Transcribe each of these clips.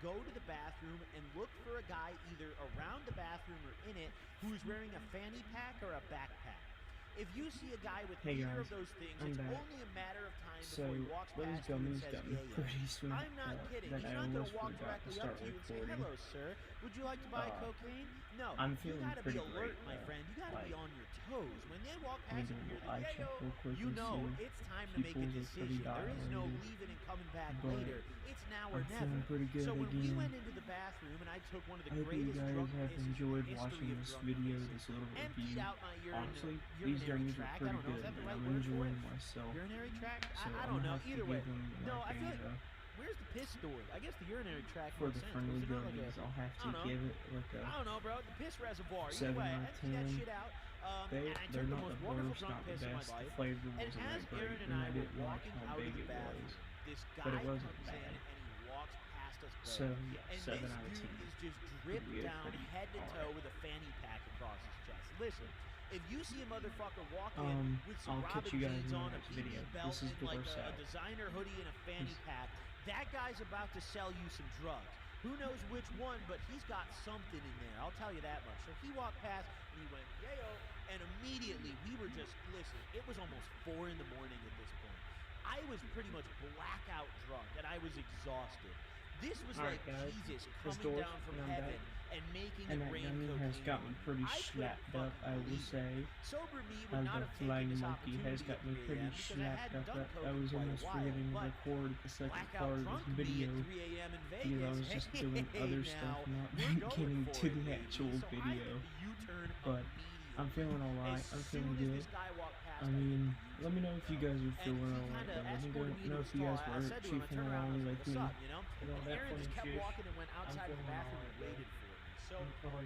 go to the bathroom and look for a guy either around the bathroom or in it who's wearing a fanny pack or a backpack. If you see a guy with Hey either of guys, those things, I'm it's back. only a matter of time before he So walks those past you and gummies says, got me yeah, pretty yeah. smacked I'm not up kidding. that He's I not going to almost walk forgot to directly up start to you and say, recording. hello, sir. Would you like to buy cocaine? No. I'm You feeling got to be pretty alert, great my though. friend. You got to Like, be on your toes. When they walk let me past do and a hear the little eye check real yayo, quick you and know see. it's time to make a Peoples are pretty decision. There is no dilated, leaving and coming back but later. It's now or I'm feeling never. pretty good So when we again. went into the bathroom and I took one of the I hope you greatest guys drunk have pisses in the enjoyed history watching of this drunk video, pisses, this little emptied review. out my Honestly, these urinary gummies are tract. I pretty don't know. Is good, that the man. right I'm word for it? enjoying myself. Urinary tract? So I I'm don't gonna know. have to Either give way. them No, like I feel like... Where's the piss stored? I guess the urinary tract for makes the sense. friendly Was it not like gummies, a... I'll have I don't to know. give it like I a don't know, bro. The piss reservoir. Either 7 way, I out of emptied that 10. shit out, and I They're took the not most the wonderful worst, drunk not the piss of my best. The life. flavor And wasn't as that great, Aaron and and I I were didn't like walking how out of big the it bathroom, was, this but it guy wasn't comes in bad. and he walks past us both. So yeah, And 7 this out of dude 10. is just dripped Weird, down pretty head to toe alright. with a fanny pack across his chest. Listen, if you see a motherfucker walk in with some I'll catch Robin you guys jeans in the on, a next video. BB belt, This is and like Doris a out. designer hoodie and a fanny pack, that guy's about to sell you some drugs. Who knows which one, but he's got something in there. I'll tell you that much. So he walked past and he went, yayo, and immediately we were just, listen, it was almost 4 in the morning at this point. I was pretty much blackout drunk and I was exhausted. This was like guys, Jesus coming down from heaven and making it rain cocaine. And that gummy has got me pretty slapped up, I will say. Sober me would not have taken flying this monkey has opportunity got at me 3 pretty a.m. because I slapped hadn't up done that coke I in was quite a almost while. forgetting to But record the second blackout part of drunk this me video at 3 a.m. in Vegas. because I was just doing other stuff, not getting to the actual video. But I'm feeling alright. I'm feeling good. I mean, let me know if you guys are feeling alright. Let me know if you guys were chiefing along like me. Aaron just kept walking and went outside of the bathroom and waited for me. So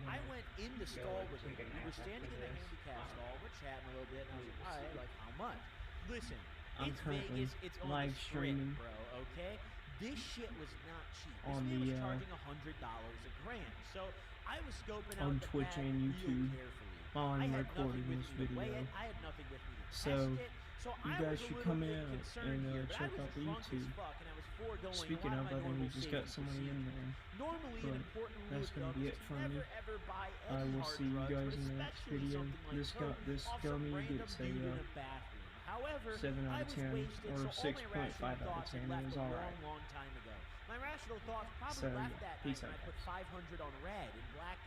I went in the stall with him. We were standing in the handicap stall. We're chatting a little bit, and I was like, all right, like, how much? Listen, it's Vegas. It's on the strip, bro, okay? This shit was not cheap. This man was charging $100 a gram. So I was scoping out on the Twitch bag and real YouTube carefully. while I I'm had recording nothing this with me to weigh video. it. I had nothing with me to So test it. So you I guys was a should little come bit in concerned here, and but I check was out the drunk as YouTube. fuck, and I was foregoing Speaking a lot of, my I think we normal just got safety somebody in there. Normally, an important rule That's of gonna thumb be is it to from never me. ever buy I any will hard see you drugs, guys but in the next especially video. something like This coke, off some gummy random gets dude in a a bathroom. However, 7 I out of was 10 wasted, or so all my 6.5 rational out of thoughts 10. had It left was a alright. long, long time ago. My rational thoughts probably So, left yeah, that peace night when out, I put guys. 500 on red in black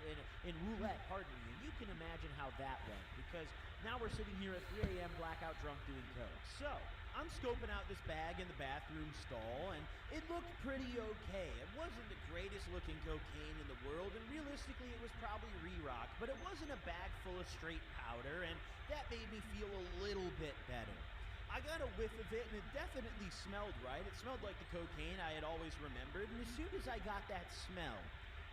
in roulette, pardon me, and you can imagine how that went because now we're sitting here at 3 a.m. blackout drunk doing coke. So I'm scoping out this bag in the bathroom stall, and it looked pretty okay. It wasn't the greatest looking cocaine in the world, and realistically it was probably re-rock, but it wasn't a bag full of straight powder, and that made me feel a little bit better. I got a whiff of it, and it definitely smelled right. It smelled like the cocaine I had always remembered, and as soon as I got that smell,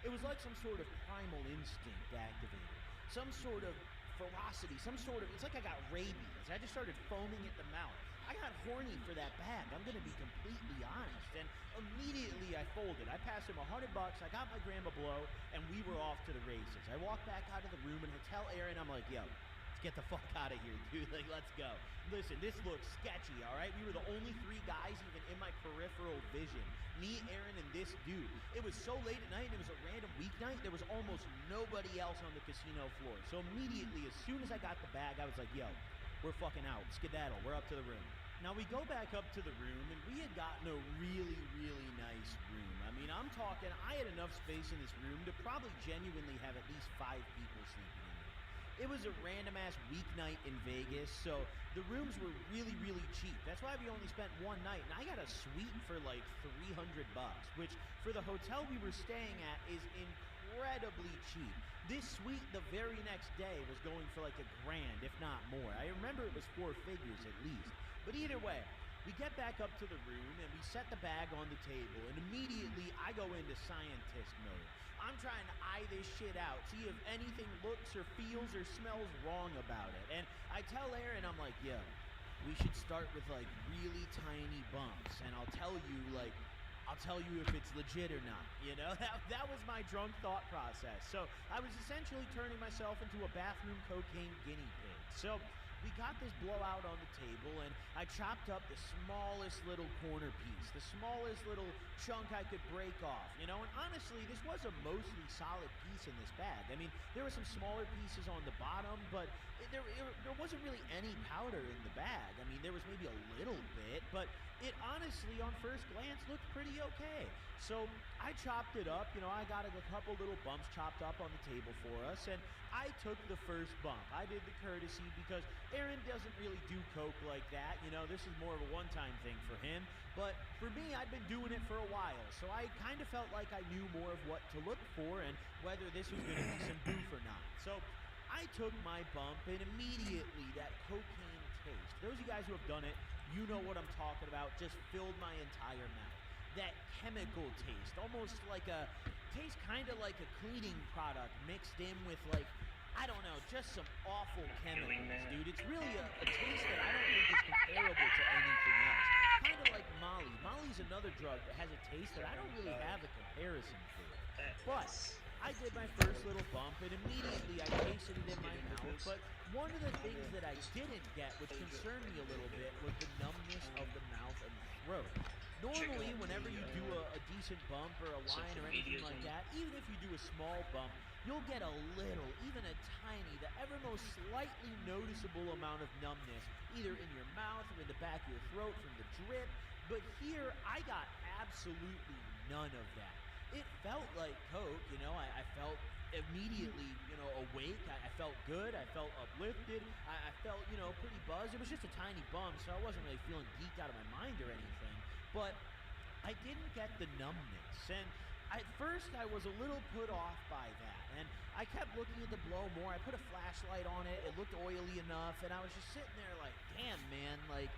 it was like some sort of primal instinct activated. Some sort of ferocity, it's like I got rabies. I just started foaming at the mouth. I got horny for that bag, I'm gonna be completely honest, and immediately I folded. I passed him $100, I got my grandma blow, and we were off to the races. I walked back out of the room, and I tell Aaron, I'm like, yo, get the fuck out of here, dude. Like, let's go. Listen, this looks sketchy, all right? We were the only 3 guys even in my peripheral vision. Me, Aaron, and this dude. It was so late at night, and it was a random weeknight, there was almost nobody else on the casino floor. So immediately, as soon as I got the bag, I was like, yo, we're fucking out. Skedaddle. We're up to the room. Now, we go back up to the room, and we had gotten a really, really nice room. I mean, I'm talking, I had enough space in this room to probably genuinely have at least 5 people sleeping in there. It was a random-ass weeknight in Vegas, so the rooms were really, really cheap. That's why we only spent one night, and I got a suite for like $300, which for the hotel we were staying at is incredibly cheap. This suite the very next day was going for like $1,000, if not more. I remember it was 4 figures at least. But either way, we get back up to the room and we set the bag on the table, and immediately I go into scientist mode. I'm trying to eye this shit out, see if anything looks or feels or smells wrong about it. And I tell Aaron, I'm like, yo, we should start with like really tiny bumps, and I'll tell you if it's legit or not, you know? That was my drunk thought process. So I was essentially turning myself into a bathroom cocaine guinea pig. So we got this blowout on the table, and I chopped up the smallest little corner piece, the smallest little chunk I could break off, you know, and honestly, this was a mostly solid piece in this bag. I mean, there were some smaller pieces on the bottom, but there wasn't really any powder in the bag. I mean, there was maybe a little bit, but it honestly, on first glance, looked pretty okay. So I chopped it up, you know, I got a couple little bumps chopped up on the table for us, and I took the first bump. I did the courtesy because Aaron doesn't really do coke like that. You know, this is more of a one-time thing for him. But for me, I'd been doing it for a while, so I kind of felt like I knew more of what to look for and whether this was going to be some goof or not. So I took my bump, and immediately that cocaine taste, those of you guys who have done it, you know what I'm talking about, just filled my entire mouth. That chemical taste, almost like tastes kind of like a cleaning product mixed in with, like, I don't know, just some awful chemicals, dude. It's really a taste that I don't think is comparable to anything else. Kind of like Molly. Molly's another drug that has a taste that I don't really have a comparison for. But I did my first little bump, and immediately I tasted it in my mouth. But one of the things that I didn't get, which concerned me a little bit, was the numbness of the mouth and the throat. Normally, whenever you do a decent bump or a line or anything like that, even if you do a small bump, you'll get a little, even a tiny, the evermost slightly noticeable amount of numbness, either in your mouth or in the back of your throat from the drip. But here, I got absolutely none of that. It felt like coke, you know, I felt immediately, you know, awake. I felt good. I felt uplifted. I felt, you know, pretty buzzed. It was just a tiny bump, so I wasn't really feeling geeked out of my mind or anything. But I didn't get the numbness, and at first I was a little put off by that, and I kept looking at the blow more. I put a flashlight on it. It looked oily enough, and I was just sitting there like, damn, man, like,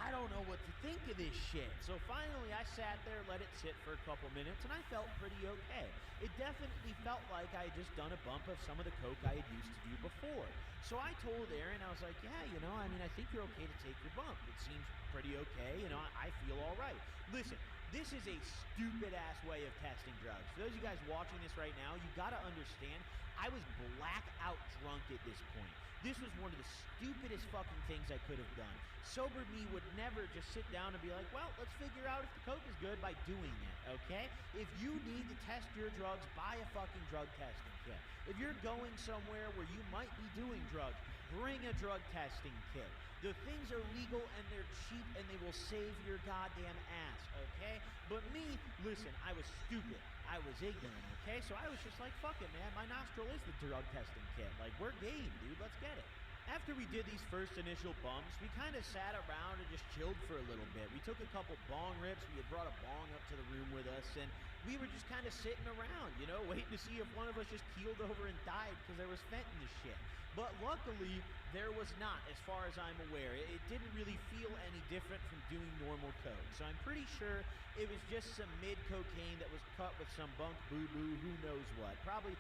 I don't know what to think of this shit. So finally I sat there, let it sit for a couple minutes, and I felt pretty okay. It definitely felt like I had just done a bump of some of the coke I had used to do before. So I told Aaron, I was like, yeah, you know, I mean, I think you're okay to take your bump. It seems pretty okay, you know, I feel all right. Listen, this is a stupid-ass way of testing drugs. For those of you guys watching this right now, you gotta understand, I was blackout drunk at this point. This was one of the stupidest fucking things I could have done. Sober me would never just sit down and be like, well, let's figure out if the coke is good by doing it, okay? If you need to test your drugs, buy a fucking drug testing kit. If you're going somewhere where you might be doing drugs, bring a drug testing kit. The things are legal and they're cheap and they will save your goddamn ass, okay? But me, listen, I was stupid. I was ignorant, okay? So I was just like, fuck it, man. My nostril is the drug testing kit. Like, we're game, dude. Let's get it. After we did these first initial bumps, we kind of sat around and just chilled for a little bit. We took a couple bong rips. We had brought a bong up to the room with us, and we were just kind of sitting around, you know, waiting to see if one of us just keeled over and died because there was fent in the shit. But luckily, there was not, as far as I'm aware. It didn't really feel any different from doing normal coke. So I'm pretty sure it was just some mid-cocaine that was cut with some bunk boo-boo, who knows what. Probably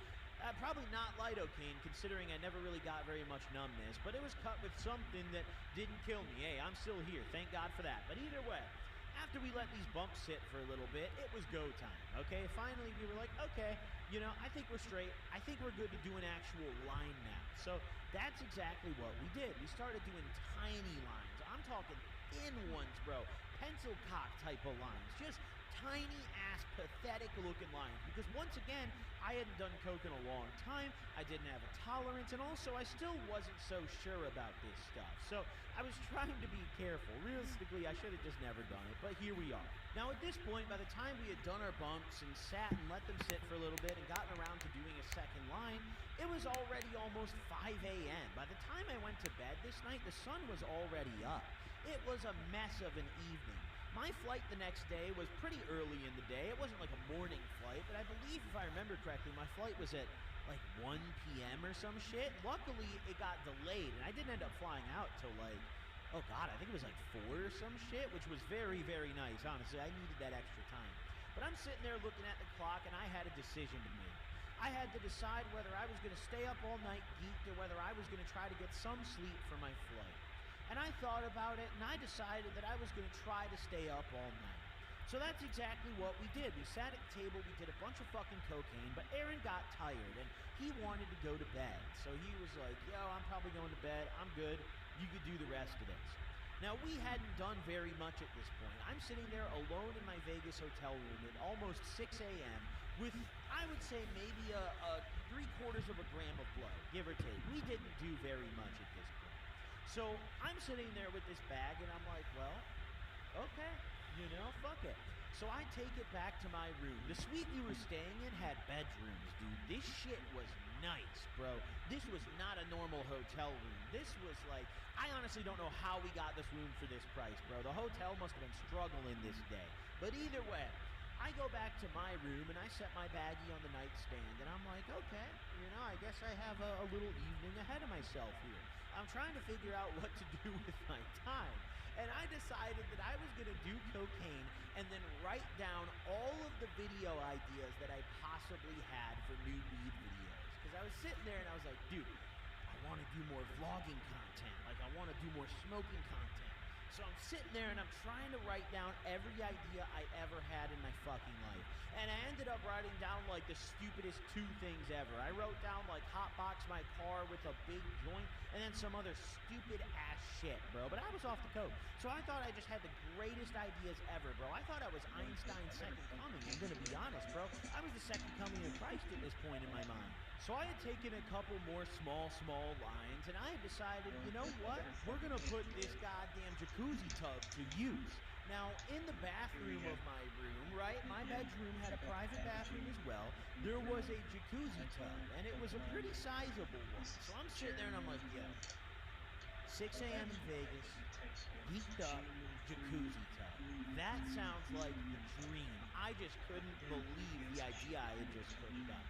not lidocaine, considering I never really got very much numbness, but it was cut with something that didn't kill me. Hey, I'm still here, thank God for that. But either way, after we let these bumps sit for a little bit, it was go time, okay? Finally, we were like, okay, you know, I think we're straight. I think we're good to do an actual line now. So that's exactly what we did. We started doing tiny lines. I'm talking thin ones, bro. Pencil cock type of lines. Just tiny-ass, pathetic-looking lines. Because once again, I hadn't done coke in a long time. I didn't have a tolerance. And also, I still wasn't so sure about this stuff. So I was trying to be careful. Realistically, I should have just never done it. But here we are. Now, at this point, by the time we had done our bumps and sat and let them sit for a little bit and gotten around to doing a second line, it was already almost 5 a.m. By the time I went to bed this night, the sun was already up. It was a mess of an evening. My flight the next day was pretty early in the day. It wasn't like a morning flight, but I believe, if I remember correctly, my flight was at like 1 p.m. or some shit. Luckily, it got delayed, and I didn't end up flying out till like, oh God, I think it was like 4 or some shit, which was very, very nice, honestly. I needed that extra time. But I'm sitting there looking at the clock, and I had a decision to make. I had to decide whether I was going to stay up all night geeked or whether I was going to try to get some sleep for my flight. And I thought about it, and I decided that I was going to try to stay up all night. So that's exactly what we did. We sat at the table, we did a bunch of fucking cocaine, but Aaron got tired, and he wanted to go to bed. So he was like, yo, I'm probably going to bed, I'm good. you could do the rest of this. Now, we hadn't done very much at this point. I'm sitting there alone in my Vegas hotel room at almost 6 a.m. with, I would say, maybe a 3/4 of a gram of blood, give or take. We didn't do very much at this point. So I'm sitting there with this bag, and I'm like, well, okay, fuck it. So I take it back to my room. The suite we were staying in had bedrooms, dude. This shit was nice, bro. This was not a normal hotel room. This was like, I honestly don't know how we got this room for this price, bro. The hotel must have been struggling this day. But either way, I go back to my room and I set my baggie on the nightstand, and I'm like, okay, I guess I have a little evening ahead of myself here. I'm trying to figure out what to do with my time. And I decided that I was going to do cocaine and then write down all of the video ideas that I possibly had for new weed videos. Because I was sitting there and I was like, dude, I want to do more vlogging content. Like, I want to do more smoking content. So I'm sitting there and I'm trying to write down every idea I ever had in my fucking life. And I ended up writing down like the stupidest 2 things ever. I wrote down like hotbox my car with a big joint and then some other stupid ass shit, bro. But I was off the coke. So I thought I just had the greatest ideas ever, bro. I thought I was Einstein's second coming. I'm gonna be honest, bro. I was the second coming of Christ at this point in my mind. So I had taken a couple more small lines, and I had decided, you know what? We're gonna put this goddamn jacuzzi tub to use. Now, in the bathroom of my room, right, my bedroom had a private bathroom as well. There was a jacuzzi tub, and it was a pretty sizable one. So I'm sitting there and I'm like, yo, 6 a.m. in Vegas, geeked up, jacuzzi tub. That sounds like the dream. I just couldn't believe the idea I had just cooked up.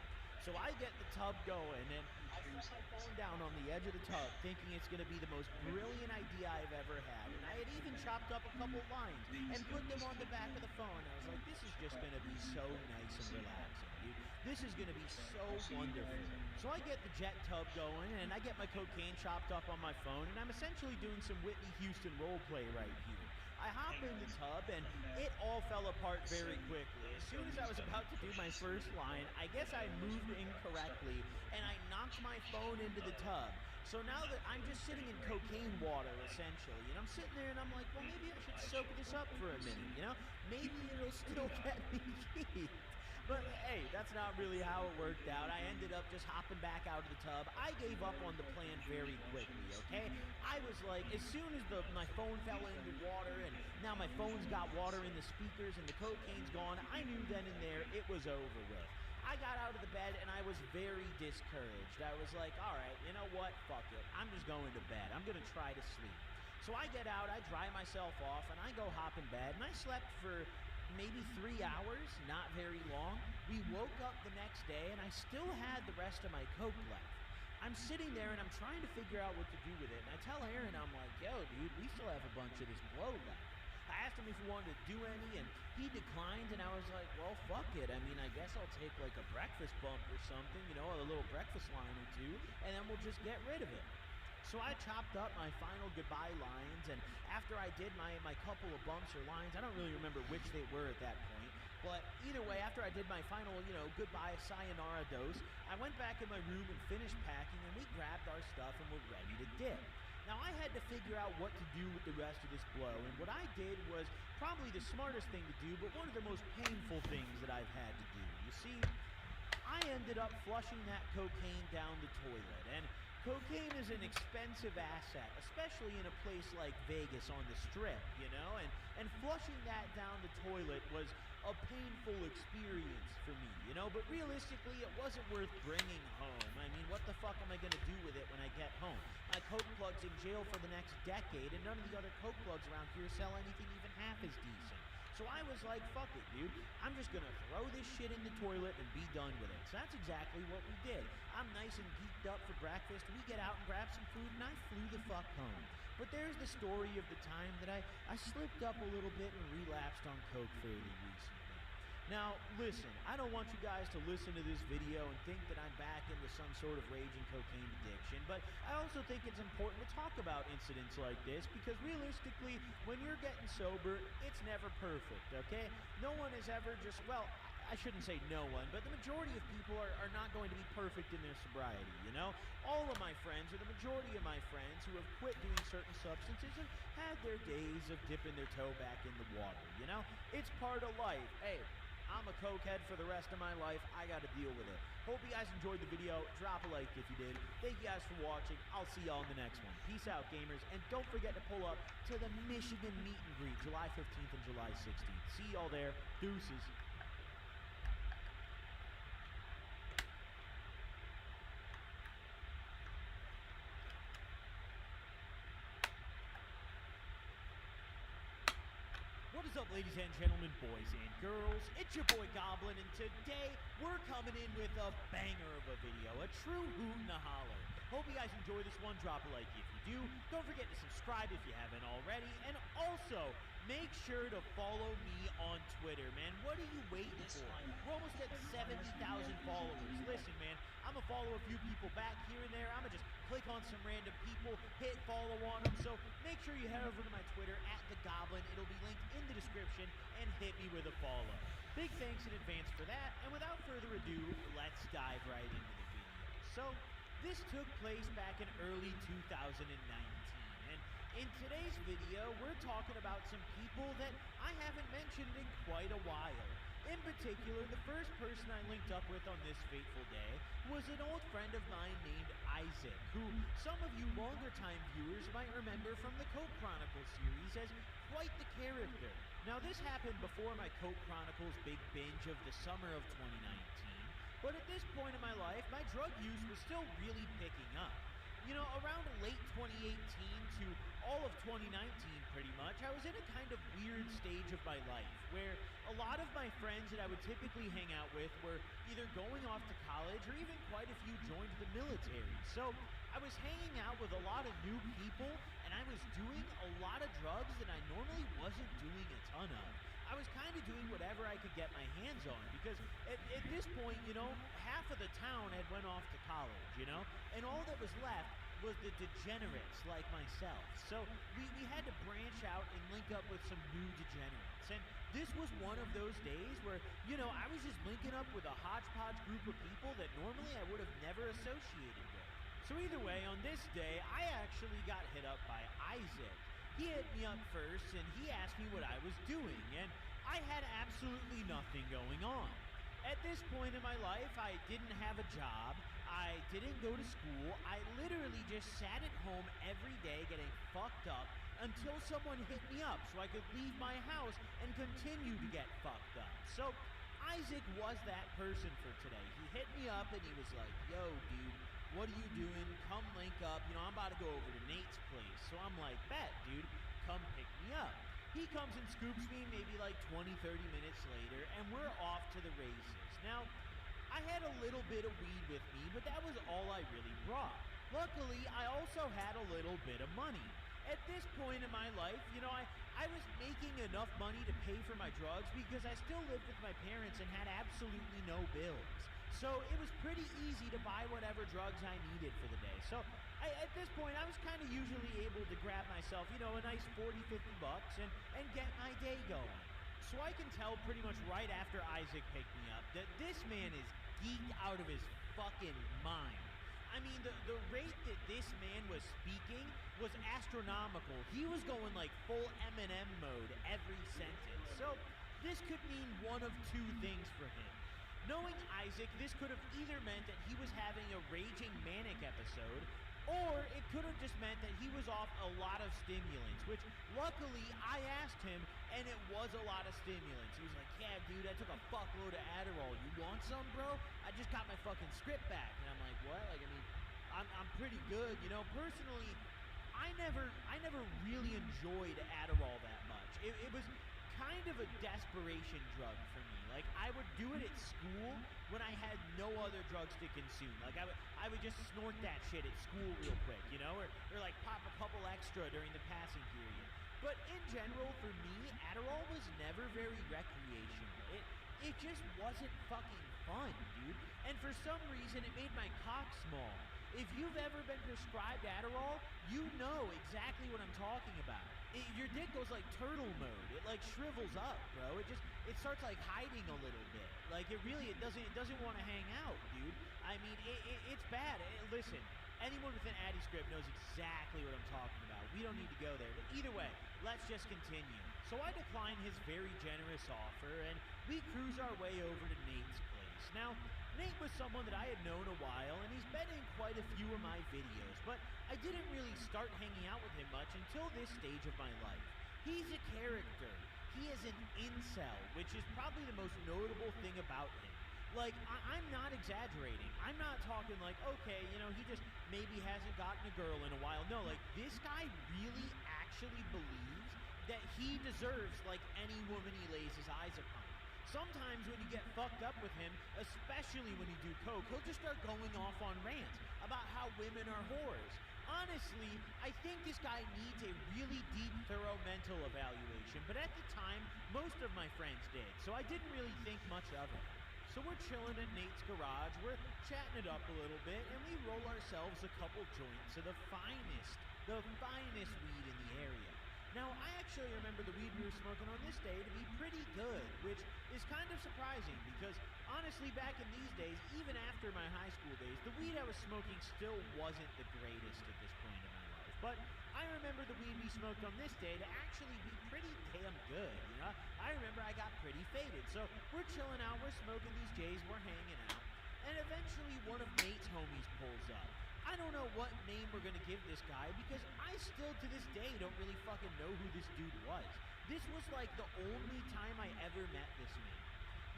So I get the tub going, and I put my phone down on the edge of the tub, thinking it's going to be the most brilliant idea I've ever had. And I had even chopped up a couple lines and put them on the back of the phone. I was like, this is just going to be so nice and relaxing, dude. This is going to be so wonderful. So I get the jet tub going, and I get my cocaine chopped up on my phone, and I'm essentially doing some Whitney Houston role play right here. I hop in the tub, and it all fell apart very quickly. As soon as I was about to do my first line, I guess I moved incorrectly, and I knocked my phone into the tub. So now that I'm just sitting in cocaine water, essentially, and I'm sitting there and I'm like, well, maybe I should soak this up for a minute, Maybe it'll still get me geeked. But hey, that's not really how it worked out. I ended up just hopping back out of the tub. I gave up on the plan very quickly, okay? I was like, as soon as my phone fell in the water, and now my phone's got water in the speakers and the cocaine's gone, I knew then and there it was over with. I got out of the bed and I was very discouraged. I was like, all right, you know what? Fuck it. I'm just going to bed. I'm going to try to sleep. So I get out, I dry myself off, and I go hop in bed, and I slept for maybe 3 hours, not very long. We woke up the next day, and I still had the rest of my coke left. I'm sitting there, and I'm trying to figure out what to do with it, and I tell Aaron, I'm like, yo, dude, we still have a bunch of this blow left. I asked him if he wanted to do any, and he declined, and I was like, well, fuck it. I mean, I guess I'll take like a breakfast bump or something, a little breakfast line or two, and then we'll just get rid of it. So I chopped up my final goodbye lines, and after I did my couple of bumps or lines, I don't really remember which they were at that point, but either way, after I did my final, goodbye sayonara dose, I went back in my room and finished packing, and we grabbed our stuff and were ready to dip. Now, I had to figure out what to do with the rest of this blow, and what I did was probably the smartest thing to do, but one of the most painful things that I've had to do. You see, I ended up flushing that cocaine down the toilet, and cocaine is an expensive asset, especially in a place like Vegas on the Strip, and flushing that down the toilet was a painful experience for me, but realistically, it wasn't worth bringing home. I mean, what the fuck am I gonna do with it when I get home? My coke plug's in jail for the next decade, and none of the other coke plugs around here sell anything even half as decent. So I was like, fuck it, dude. I'm just gonna throw this shit in the toilet and be done with it. So that's exactly what we did. I'm nice and geeked up for breakfast. We get out and grab some food, and I flew the fuck home. But there's the story of the time that I slipped up a little bit and relapsed on coke fairly recently. Now, listen, I don't want you guys to listen to this video and think that I'm back into some sort of raging cocaine addiction, but I also think it's important to talk about incidents like this, because realistically, when you're getting sober, it's never perfect, okay? No one is ever just, well, I shouldn't say no one, but the majority of people are not going to be perfect in their sobriety, you know? All of my friends, or the majority of my friends who have quit doing certain substances have had their days of dipping their toe back in the water, you know? It's part of life. Hey, I'm a cokehead for the rest of my life. I got to deal with it. Hope you guys enjoyed the video. Drop a like if you did. Thank you guys for watching. I'll see y'all in the next one. Peace out, gamers. And don't forget to pull up to the Michigan meet and greet, July 15th and July 16th. See y'all there. Deuces. What is up, ladies and gentlemen, boys and girls? It's your boy Goblin, and today we're coming in with a banger of a video, a true hoot and a holler. Hope you guys enjoy this one. Drop a like if you do. Don't forget to subscribe if you haven't already, and also make sure to follow me on Twitter, man. What are you waiting for? We're almost at 70,000 followers. Listen, man, I'm gonna follow a few people back here and there. I'm gonna just click on some random people, hit follow on them. So make sure you head over to my Twitter at the Goblin. It'll be linked in the description, and hit me with a follow. Big thanks in advance for that. And without further ado, let's dive right into the video. So this took place back in early 2019. And in today's video, we're talking about some people that I haven't mentioned in quite a while. In particular, the first person I linked up with on this fateful day was an old friend of mine named Isaac, who some of you longer-time viewers might remember from the Coke Chronicles series as quite the character. Now, this happened before my Coke Chronicles big binge of the summer of 2019, but at this point in my life, my drug use was still really picking up. You know, around late 2018 to all of 2019 pretty much, I was in a kind of weird stage of my life where a lot of my friends that I would typically hang out with were either going off to college or even quite a few joined the military. So I was hanging out with a lot of new people, and I was doing a lot of drugs that I normally wasn't doing a ton of. I was kind of doing whatever I could get my hands on because at this point, you know, half of the town had went off to college, you know, and all that was left was the degenerates like myself. So we had to branch out and link up with some new degenerates. And this was one of those days where, you know, I was just linking up with a hodgepodge group of people that normally I would have never associated with. So either way, on this day, I actually got hit up by Isaac. He hit me up first, and he asked me what I was doing, and I had absolutely nothing going on. At this point in my life, I didn't have a job, I didn't go to school, I literally just sat at home every day getting fucked up until someone hit me up so I could leave my house and continue to get fucked up. So Isaac was that person for today. He hit me up and he was like, yo, dude, what are you doing? Come link up. You know, I'm about to go over to Nate's place. So I'm like, bet, dude, come pick me up. He comes and scoops me maybe like 20, 30 minutes later, and we're off to the races. Now, I had a little bit of weed with me, but that was all I really brought. Luckily, I also had a little bit of money. At this point in my life, you know, I was making enough money to pay for my drugs because I still lived with my parents and had absolutely no bills. So it was pretty easy to buy whatever drugs I needed for the day. So at this point, I was kind of usually able to grab myself, you know, a nice 40, 50 bucks and get my day going. So I can tell pretty much right after Isaac picked me up that this man is geeked out of his fucking mind. I mean, the rate that this man was speaking was astronomical. He was going like full Eminem mode every sentence. So this could mean one of two things for him. Knowing Isaac, this could have either meant that he was having a raging manic episode, or it could have just meant that he was off a lot of stimulants, which luckily I asked him, and it was a lot of stimulants. He was like, yeah, dude, I took a fuckload of Adderall. You want some, bro? I just got my fucking script back. And I'm like, what? Like, I mean, I'm pretty good. You know, personally, I never really enjoyed Adderall that much. It was kind of a desperation drug for me. Like, I would do it at school when I had no other drugs to consume. Like, I would just snort that shit at school real quick, you know, or like pop a couple extra during the passing period. But in general, for me, Adderall was never very recreational. It just wasn't fucking fun, dude. And for some reason, it made my cock small. If you've ever been prescribed Adderall, you know exactly what I'm talking about. Your dick goes like turtle mode. It like shrivels up, bro. it starts like hiding a little bit. Like it doesn't want to hang out, dude. I mean, it's bad. Listen, anyone with an Addy script knows exactly what I'm talking about. We don't need to go there. But either way, let's just continue. So I decline his very generous offer, and we cruise our way over to Nate's place. Now, Nate was someone that I had known a while, and he's been in quite a few of my videos, but I didn't really start hanging out with him much until this stage of my life. He's a character. He is an incel, which is probably the most notable thing about him. Like, I'm not exaggerating. I'm not talking like, okay, you know, he just maybe hasn't gotten a girl in a while. No, like, this guy really actually believes that he deserves, like, any woman he lays his eyes upon. Sometimes when you get fucked up with him, especially when you do coke, he'll just start going off on rants about how women are whores. Honestly, I think this guy needs a really deep, thorough mental evaluation, but at the time, most of my friends did, so I didn't really think much of it. So we're chilling in Nate's garage, we're chatting it up a little bit, and we roll ourselves a couple joints of the finest weed in the area. Now, I actually remember the weed we were smoking on this day to be pretty good, which is kind of surprising because, honestly, back in these days, even after my high school days, the weed I was smoking still wasn't the greatest at this point in my life. But I remember the weed we smoked on this day to actually be pretty damn good, you know? I remember I got pretty faded, so we're chilling out, we're smoking these J's, we're hanging out, and eventually one of Nate's homies pulls up. I don't know what name we're gonna give this guy because I still to this day don't really fucking know who this dude was. This was like the only time I ever met this man.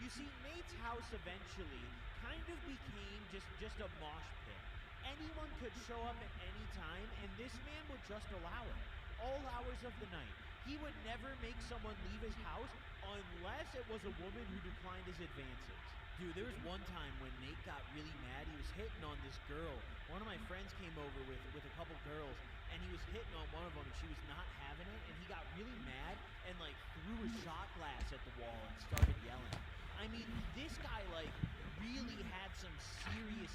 You see, Nate's house eventually kind of became just a mosh pit. Anyone could show up at any time and this man would just allow it. All hours of the night. He would never make someone leave his house unless it was a woman who declined his advances. Dude, there was one time when Nate got really mad. He was hitting on this girl. One of my friends came over with a couple girls, and he was hitting on one of them, and she was not having it, and he got really mad and, like, threw a shot glass at the wall and started yelling. I mean, this guy, like, really had some serious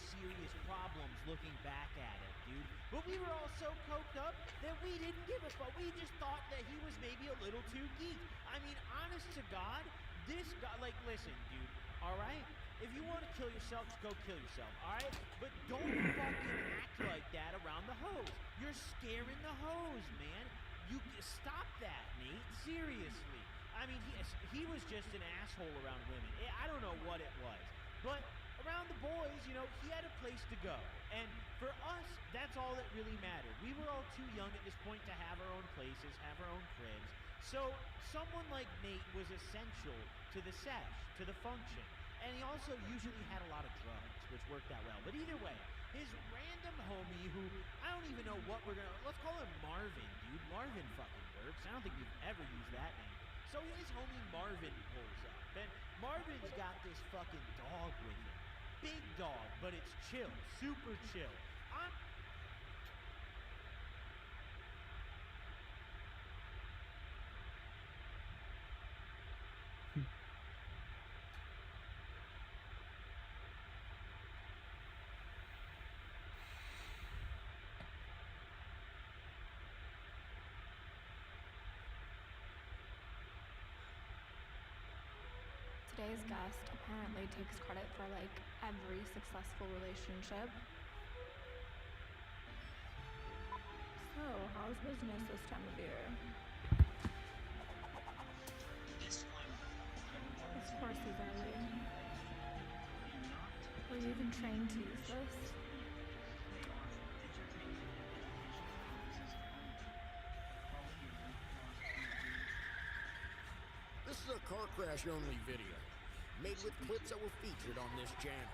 problems looking back at it, dude. But we were all so coked up that we didn't give a fuck. We just thought that he was maybe a little too geek. I mean, honest to God, this guy, like, listen, dude. All right? If you want to kill yourself, just go kill yourself, all right? But don't fucking act like that around the hose. You're scaring the hose, man. You stop that, Nate. Seriously. I mean, he was just an asshole around women. I don't know what it was. But around the boys, you know, he had a place to go. And for us, that's all that really mattered. We were all too young at this point to have our own places, have our own cribs. So someone like Nate was essential to the sesh, to the function. And he also usually had a lot of drugs, which worked out well. But either way, his random homie who, I don't even know what we're gonna, let's call him Marvin, dude. Marvin fucking works. I don't think we've ever used that name. So his homie Marvin pulls up. And Marvin's got this fucking dog with him. Big dog, but it's chill, super chill. Today's guest apparently takes credit for like every successful relationship. So, how's business this time of year? Of course he's early. Were you even trained to use this? This is a car crash only video, made with clips that were featured on this channel.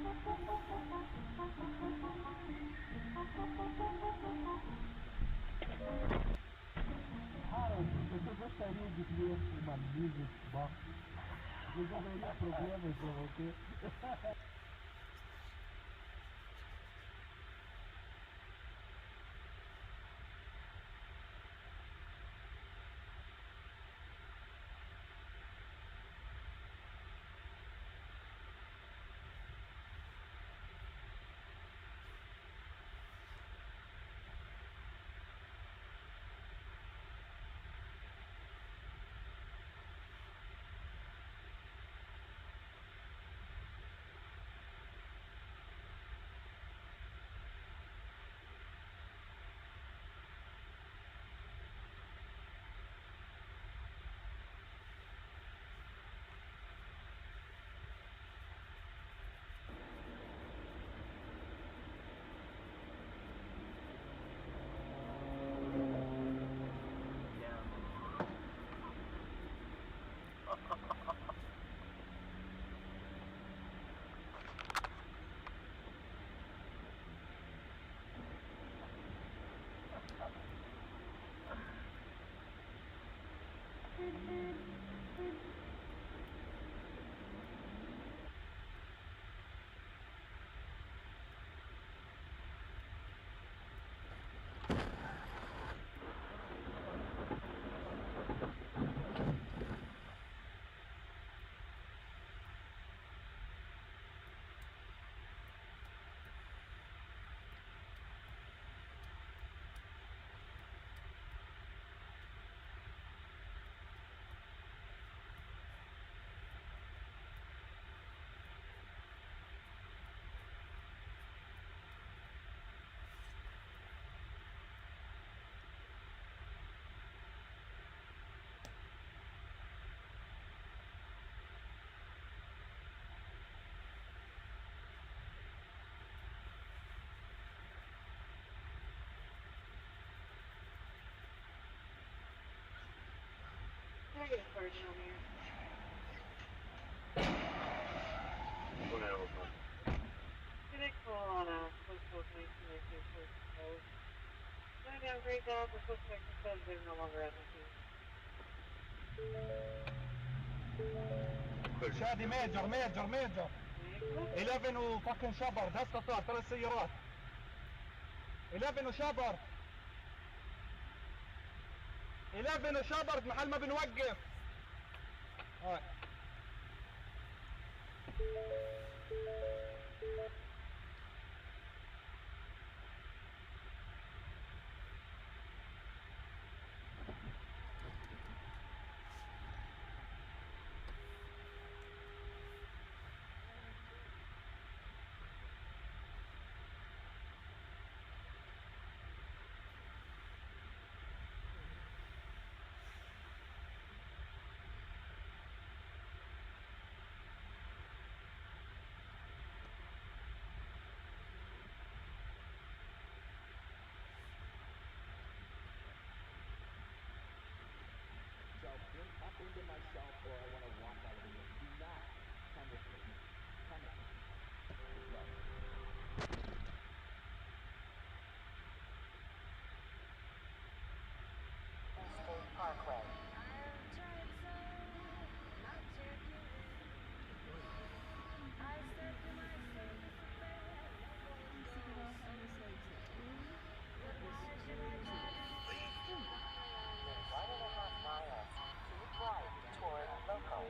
Cara, eu gostaria de ver uma music box. Resolveria problemas pra você. I get a card down here. Did I call on a postal 1919 postal code? Did I downgrade that? The postal director says they're no longer at the scene. شادي ميجر ميجر ميجر 11 وفاكن شبر هسه طلع 3 سيارات 11 وشبر 11 وشبر محل ما بنوقف هاي into myself or I want to walk out of the room. Do not come with me. Come with me. State Parkway. In 1.5 miles, keep right toward Loco.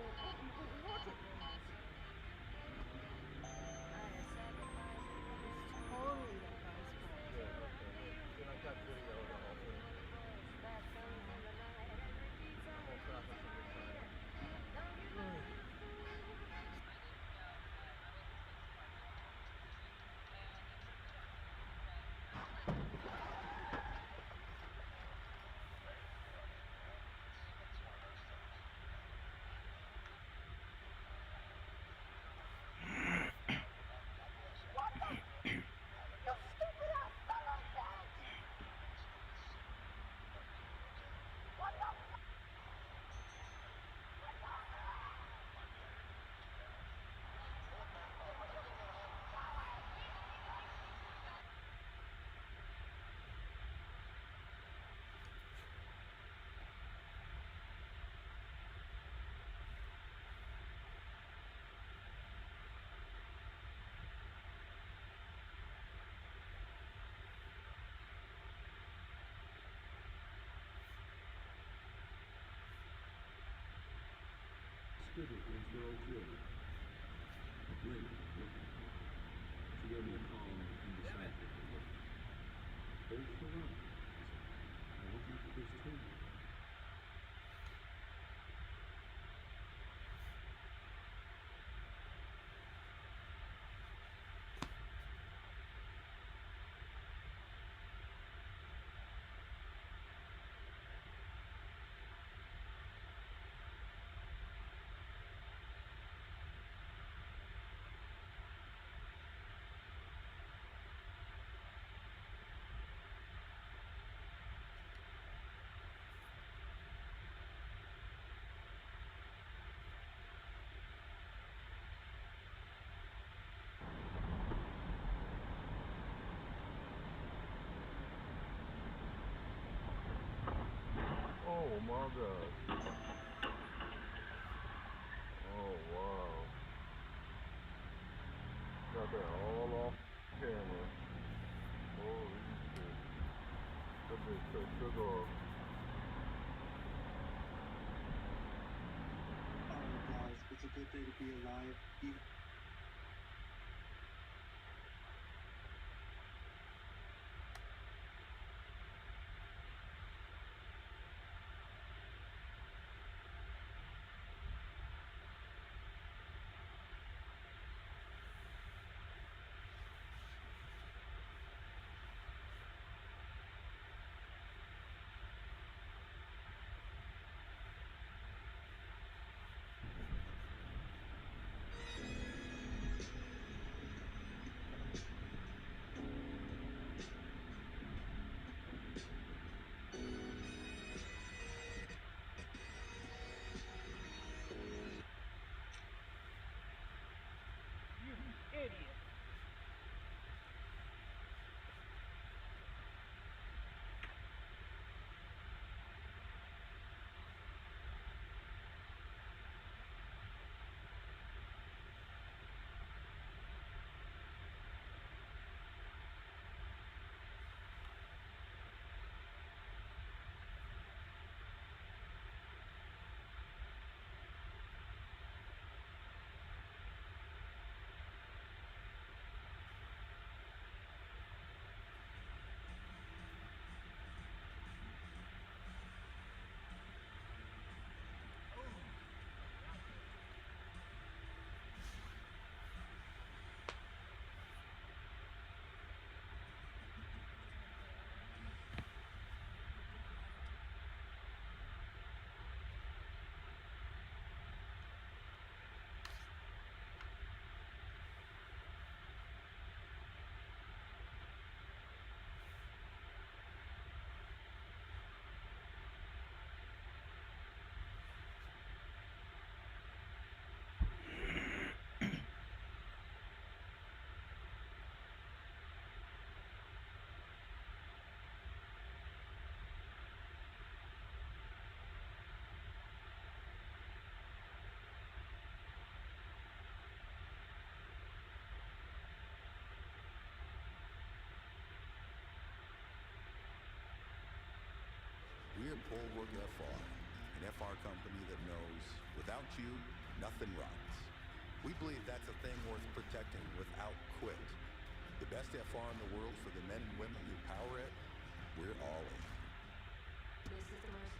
Good, they're okay. Wait, she gave me a call indecisive. Hold the line. I want you to push through. Oh my God. Oh wow. Got that all off camera. Holy shit. That bitch took off. Alright guys, it's a good day to be alive. We're Bulwark FR, an FR company that knows, without you, nothing runs. We believe that's a thing worth protecting without quit. The best FR in the world for the men and women who power it, we're all in. This is the most